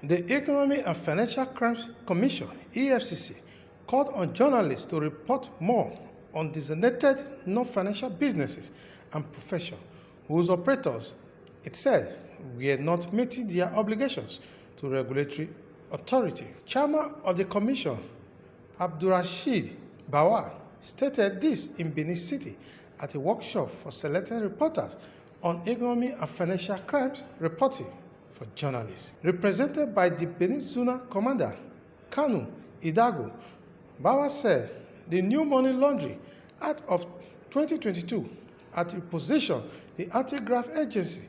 The Economic and Financial Crimes Commission, EFCC, called on journalists to report more on designated non-financial businesses and professions whose operators, it said, were not meeting their obligations to regulatory authority. Chairman of the commission, Abdulrasheed Bawar, stated this in Benin City at a workshop for selected reporters on economic and financial crimes reporting for journalists. Represented by the Benin Zonal Commander, Kanu Idago, Bawar said the new Money Laundering Act of 2022 had repositioned the anti-graft agency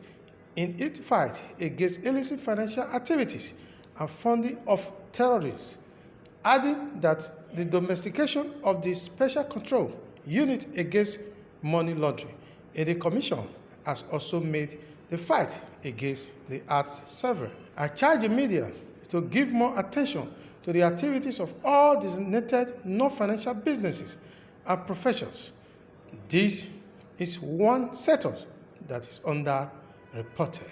in its fight against illicit financial activities and funding of terrorists, adding that the domestication of the Special Control Unit against money laundering in the Commission has also made the fight against the act several. I charge the media to give more attention to the activities of all designated non-financial businesses and professions. This is one sector that is underreported.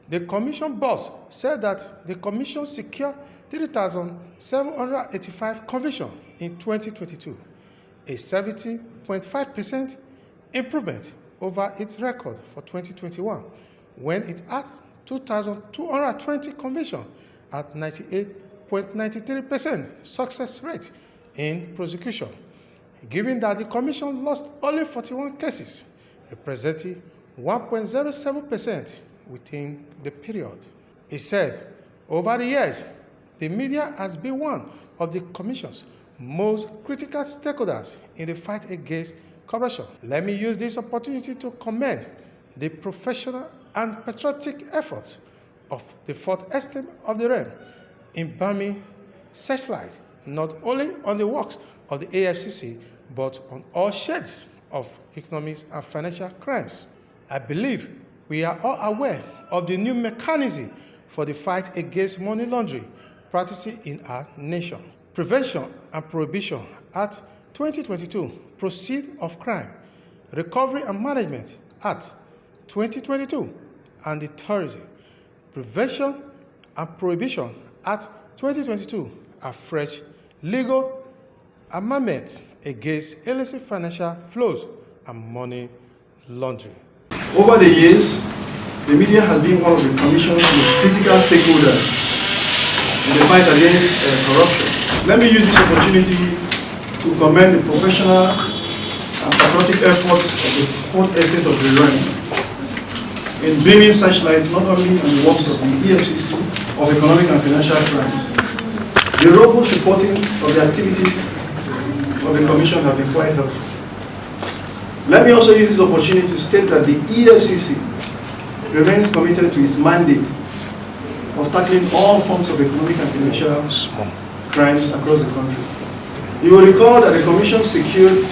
The Commission boss said that the Commission secured 3,785 convictions in 2022, a 70.5% improvement over its record for 2021, when it had 2,220 convictions at 98.93% success rate in prosecution, given that the Commission lost only 41 cases, representing 1.07% within the period. He said, over the years, the media has been one of the Commission's most critical stakeholders in the fight against corruption. Let me use this opportunity to commend the professional and patriotic efforts of the fourth estate of the realm in Bami searchlight not only on the works of the EFCC but on all shades of economic and financial crimes. I believe we are all aware of the new mechanism for the fight against money laundering practices in our nation. Prevention and Prohibition Act 2022, Proceed of Crime, Recovery and Management Act 2022, and the Terrorism Prevention and Prohibition Act 2022 are fresh legal amendments against illicit financial flows and money laundering. Over the years, the media has been one of the Commission's most critical stakeholders in the fight against corruption. Let me use this opportunity to commend the professional and patriotic efforts of the fourth estate of the realm in bringing searchlight not only on the works of the EFCC of economic and financial crimes. The robust reporting of the activities of the Commission have been quite helpful. Let me also use this opportunity to state that the EFCC remains committed to its mandate of tackling all forms of economic and financial crimes across the country. You will recall that the Commission secured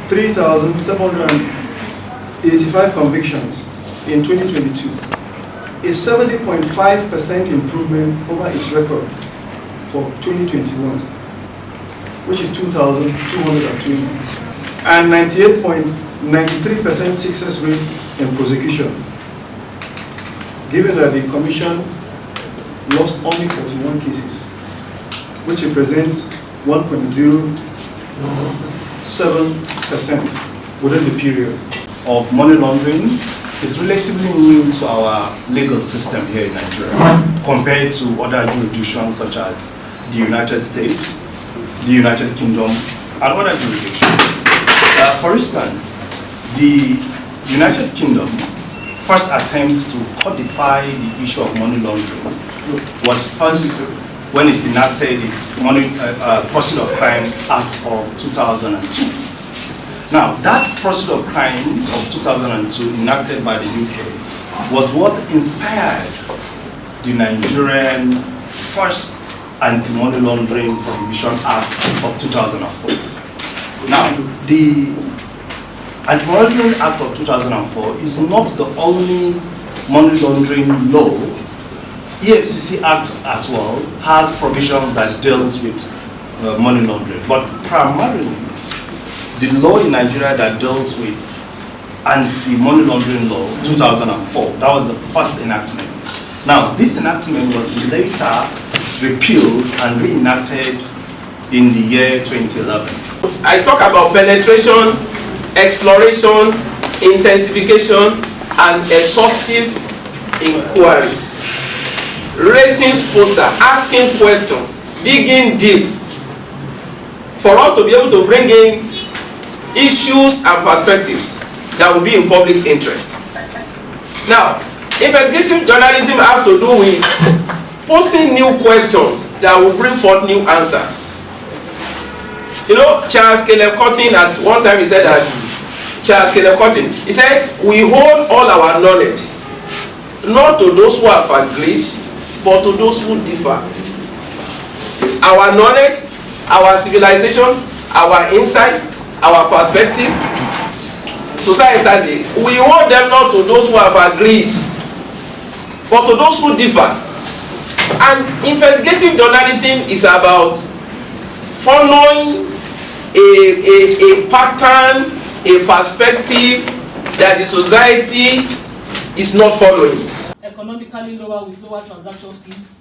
3,785 convictions in 2022, a 70.5% improvement over its record for 2021, which is 2,220, and 98.93% success rate in prosecution, given that the Commission lost only 41 cases, which represents 1.07% within the period. Of money laundering is relatively new to our legal system here in Nigeria compared to other jurisdictions such as the United States, the United Kingdom, and other jurisdictions. For instance, the United Kingdom first attempt to codify the issue of money laundering was first when it enacted its Proceed of Crime Act of 2002. Now, that Proceed of Crime of 2002 enacted by the UK was what inspired the Nigerian first Anti-Money Laundering Prohibition Act of 2004. Now, the Anti-Money Laundering Act of 2004 is not the only money laundering law. EFCC Act as well has provisions that deals with money laundering, but primarily the law in Nigeria that deals with anti-money laundering law 2004, that was the first enactment, Now, this enactment was later repealed and reenacted in the year 2011. I talk about penetration, exploration, intensification, and exhaustive inquiries. Raising sposa, asking questions, digging deep, for us to be able to bring in issues and perspectives that will be in public interest. Now, investigative journalism has to do with posing new questions that will bring forth new answers. You know, Charles Caleb Cotton at one time he said that, he said, we hold all our knowledge, not to those who have agreed, but to those who differ. Our knowledge, our civilization, our insight, our perspective, societally, we hold them not to those who have agreed, but to those who differ. And investigative journalism is about following a pattern, a perspective that the society is not following. Economically lower with lower transaction fees.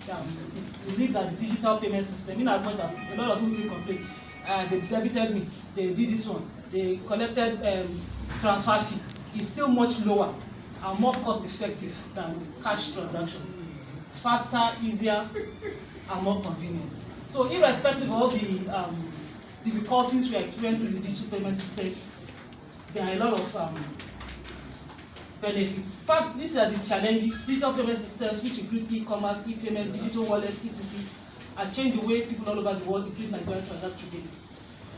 We believe that the digital payment system, in as much as a lot of people still complain, they debited me, they did this one, they collected transfer fee, is still much lower and more cost effective than cash transaction. Faster, easier, and more convenient. So irrespective of all the difficulties we experience with the digital payment system, there are a lot of benefits. In fact, these are the challenges. Digital payment systems, which include e-commerce, e-payment, digital wallets, etc., have changed the way people all over the world, including Nigeria, transact today.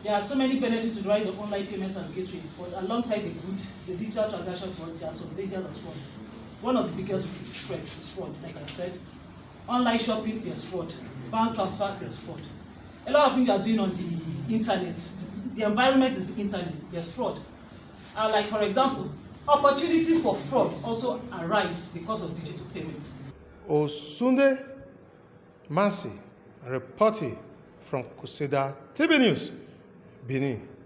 There are so many benefits to the rise of online payments and gateway, but alongside the good, the digital transactions, there are some dangers as well. One of the biggest threats is fraud, like I said. Online shopping, there's fraud. Bank transfer, there's fraud. A lot of things you are doing on the internet, the environment is the internet, there's fraud. Like for example, opportunities for fraud also arise because of digital payment. Osunde Mansi reporting from Kuseda TV News, Benin.